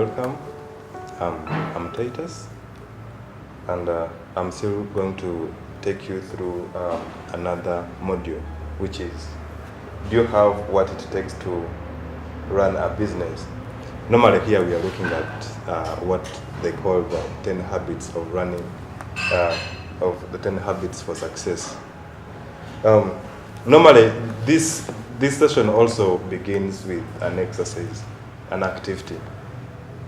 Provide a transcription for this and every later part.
welcome. I'm Titus, and I'm still going to take you through another module, which is, do you have what it takes to run a business? Normally here we are looking at what they call the 10 habits of running, of the 10 habits for success. Normally this session also begins with an exercise, an activity.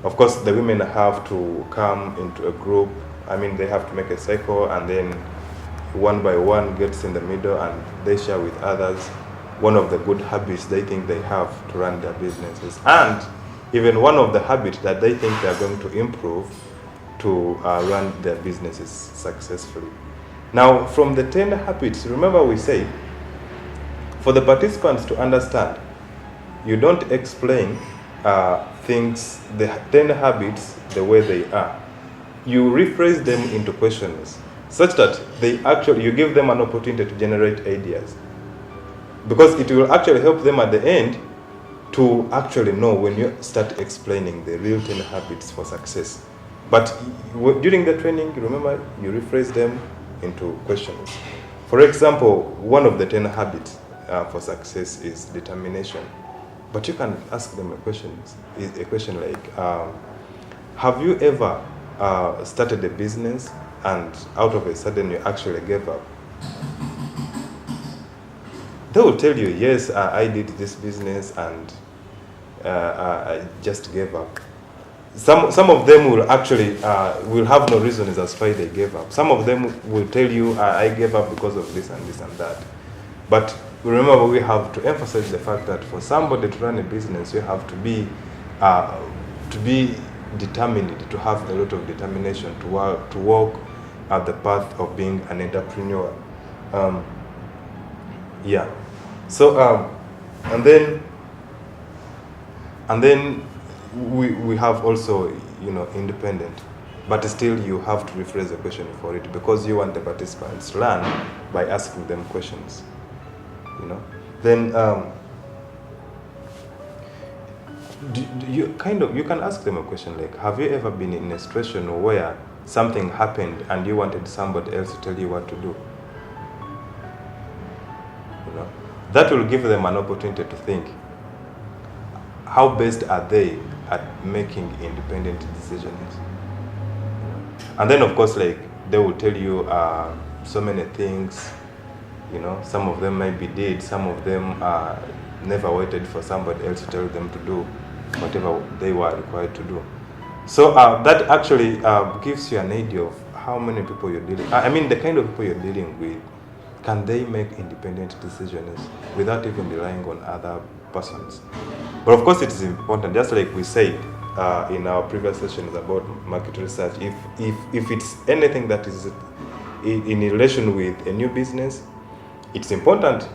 Of course, the women have to come into a group. I mean, they have to make a cycle, and then one by one gets in the middle and they share with others one of the good habits they think they have to run their businesses, and even one of the habits that they think they are going to improve to run their businesses successfully. Now, from the 10 habits, remember we say, for the participants to understand, you don't explain things, the 10 habits, the way they are. You rephrase them into questions such that you give them an opportunity to generate ideas. Because it will actually help them at the end to actually know when you start explaining the real 10 habits for success. But during the training, remember, you rephrase them into questions. For example, one of the 10 habits for success is determination. But you can ask them a question like, have you ever started a business and out of a sudden you actually gave up? They will tell you, yes, I did this business and I just gave up. Some of them will actually will have no reasons as why they gave up. Some of them will tell you, I gave up because of this and this and that. But remember, we have to emphasize the fact that for somebody to run a business, you have to be determined, to have a lot of determination to walk at the path of being an entrepreneur. Yeah. So and then we have also, independent, but still you have to rephrase the question for it, because you want the participants to learn by asking them questions. Then you can ask them a question like, have you ever been in a situation where something happened and you wanted somebody else to tell you what to do? That will give them an opportunity to think, how best are they at making independent decisions? And then of course, like, they will tell you so many things. Some of them maybe did, some of them never waited for somebody else to tell them to do whatever they were required to do. So that actually gives you an idea of how many people you're dealing. I mean, the kind of people you're dealing with. Can they make independent decisions without even relying on other persons? But of course, it is important, just like we said in our previous sessions about market research. If it's anything that is in relation with a new business, it's important.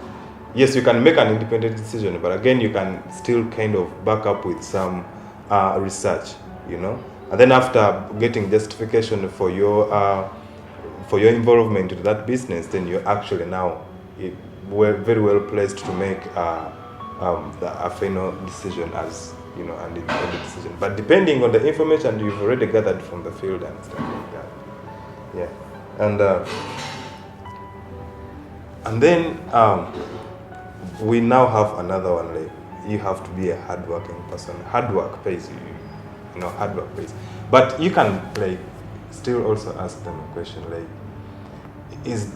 Yes, you can make an independent decision, but again, you can still kind of back up with some research, And then after getting justification for your involvement in that business, then you're actually now very well placed to make a final decision as, an independent decision. But depending on the information you've already gathered from the field and stuff like that. Yeah. And then we now have another one, like, you have to be a hardworking person. Hard work pays, hard work pays. But you can, like, still also ask them a question like, is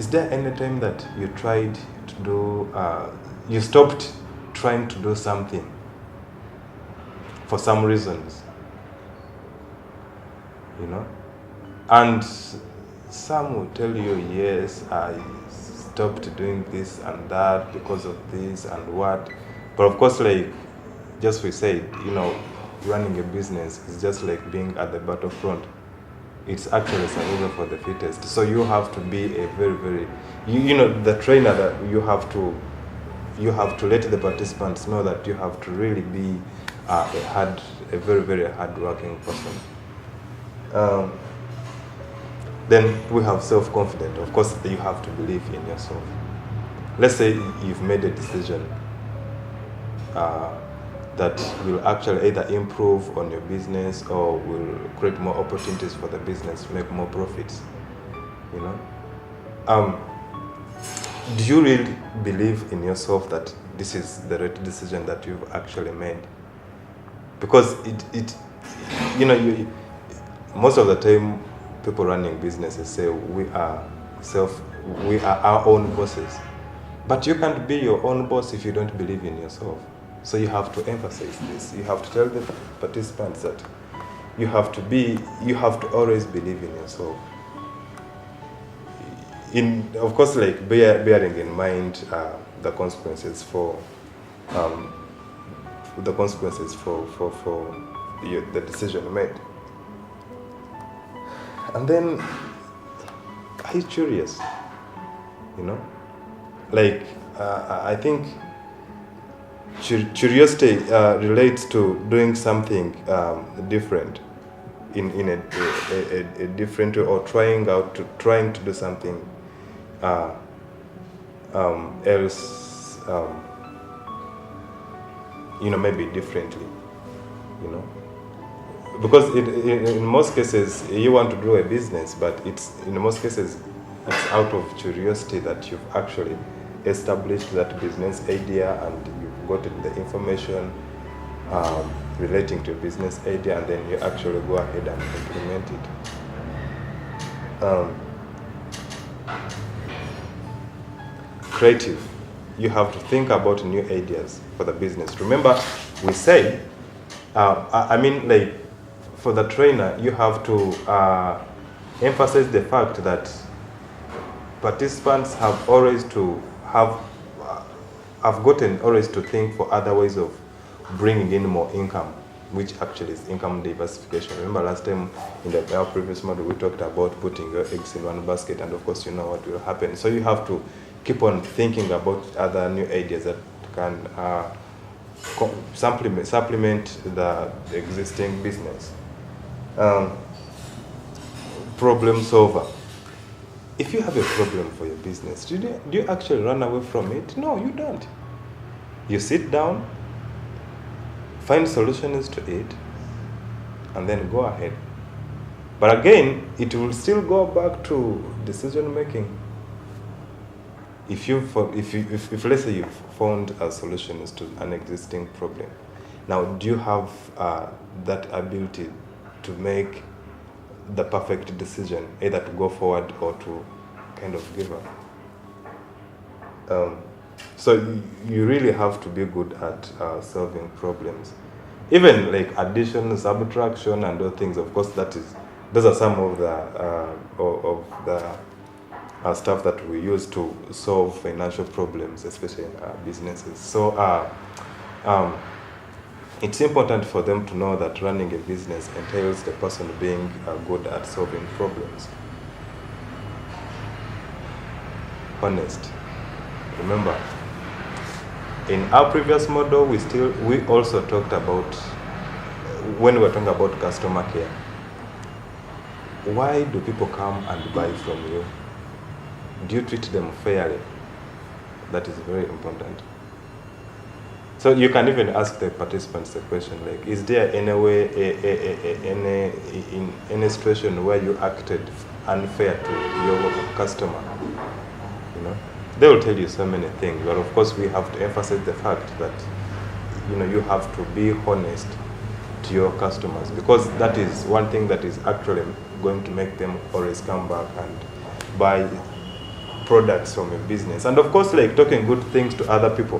there any time that you tried to do, you stopped trying to do something for some reasons, And some will tell you, yes, I stopped doing this and that because of this and what. But of course, like, just we said, running a business is just like being at the battlefront. It's actually survival for the fittest. So you have to be a very, very, the trainer, that you have to let the participants know that you have to really be a very, very hard-working person. Then we have self-confidence. Of course, you have to believe in yourself. Let's say you've made a decision that will actually either improve on your business or will create more opportunities for the business to make more profits. You know, do you really believe in yourself that this is the right decision that you've actually made? Because most of the time, people running businesses say we are our own bosses. But you can't be your own boss if you don't believe in yourself. So you have to emphasize this. You have to tell the participants that you have to always believe in yourself. Of course, like bearing in mind the consequences for the decision made. And then, are you curious? You know, like I think curiosity relates to doing something different in a different way, or trying to do something else, maybe differently, because in most cases you want to do a business, but in most cases it's out of curiosity that you've actually established that business idea and you've gotten the information relating to a business idea, and then you actually go ahead and implement it. Creative. You have to think about new ideas for the business. Remember, we say, for the trainer, you have to emphasize the fact that participants have gotten always to think for other ways of bringing in more income, which actually is income diversification. Remember last time in our previous model, we talked about putting your eggs in one basket, and of course you know what will happen. So you have to keep on thinking about other new ideas that can supplement the existing business. Problem solver. If you have a problem for your business, do you actually run away from it? No, you don't. You sit down, find solutions to it, and then go ahead. But again, it will still go back to decision making. If let's say you've found solutions to an existing problem, now do you have that ability to make the perfect decision, either to go forward or to kind of give up? So you really have to be good at solving problems, even like addition, subtraction, and those things. Of course, those are some of the stuff that we use to solve financial problems, especially in businesses. So it's important for them to know that running a business entails the person being good at solving problems. Honest. Remember, in our previous model, we also talked about, when we were talking about customer care, why do people come and buy from you? Do you treat them fairly? That is very important. So you can even ask the participants the question like, is there any way, in any situation where you acted unfair to your customer? They will tell you so many things, but of course we have to emphasize the fact that you have to be honest to your customers, because that is one thing that is actually going to make them always come back and buy products from a business. And of course, like talking good things to other people,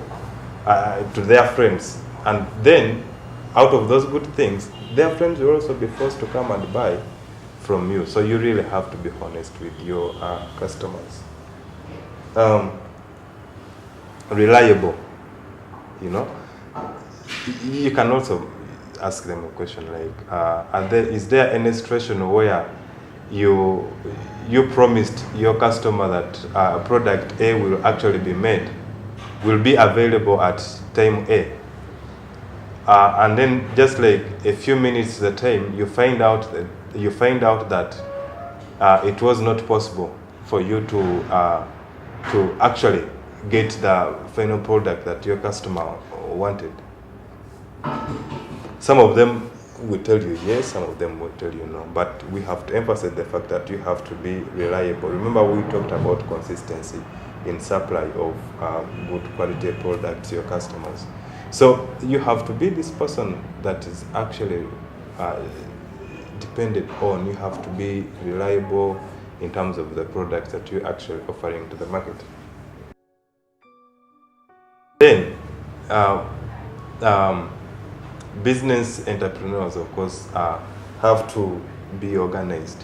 to their friends, and then out of those good things, their friends will also be forced to come and buy from you. So you really have to be honest with your customers. Reliable. You can also ask them a question like, is there any situation where you promised your customer that product A will actually be made, will be available at time A, and then just like a few minutes the time, you find out that it was not possible for you to actually get the final product that your customer wanted. Some of them will tell you yes, some of them will tell you no. But we have to emphasize the fact that you have to be reliable. Remember, we talked about consistency in supply of good quality products to your customers. So you have to be this person that is actually depended on. You have to be reliable in terms of the products that you're actually offering to the market. Then, business entrepreneurs, of course, have to be organized.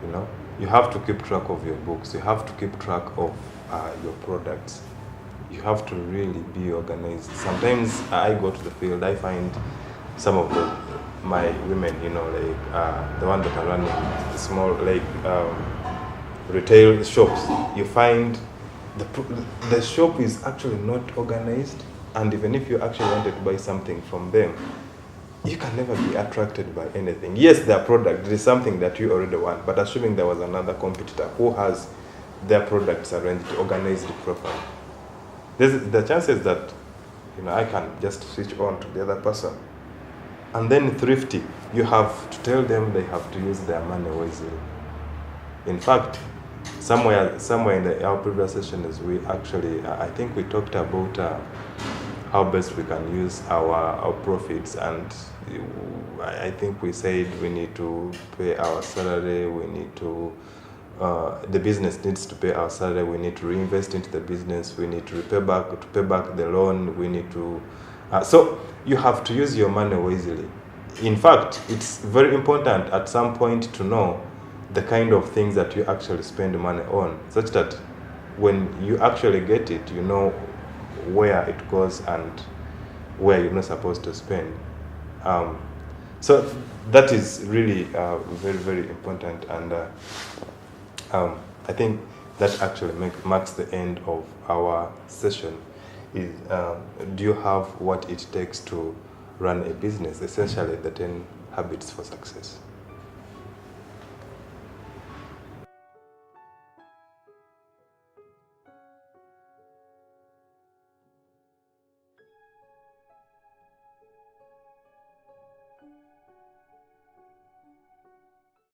You know, you have to keep track of your books. You have to keep track of your products. You have to really be organized. Sometimes I go to the field, I find some of my women, you know, like the ones that are running small, like retail shops. You find the shop is actually not organized, and even if you actually wanted to buy something from them, you can never be attracted by anything. Yes, their product is something that you already want, but assuming there was another competitor who has their products arranged, organized properly, the chances that, you know, I can just switch on to the other person. And then thrifty, you have to tell them they have to use their money wisely. In fact, somewhere in our previous sessions, we actually, I think we talked about how best we can use our profits, and I think we said we need to pay our salary, we need to, the business needs to pay our salary, we need to reinvest into the business, we need to pay back the loan, we need to, so you have to use your money wisely. In fact, it's very important at some point to know the kind of things that you actually spend money on, such that when you actually get it, you know where it goes and where you're not supposed to spend. So that is really very, very important, and I think that actually marks the end of our session. Is do you have what it takes to run a business? Essentially, the 10 habits for success.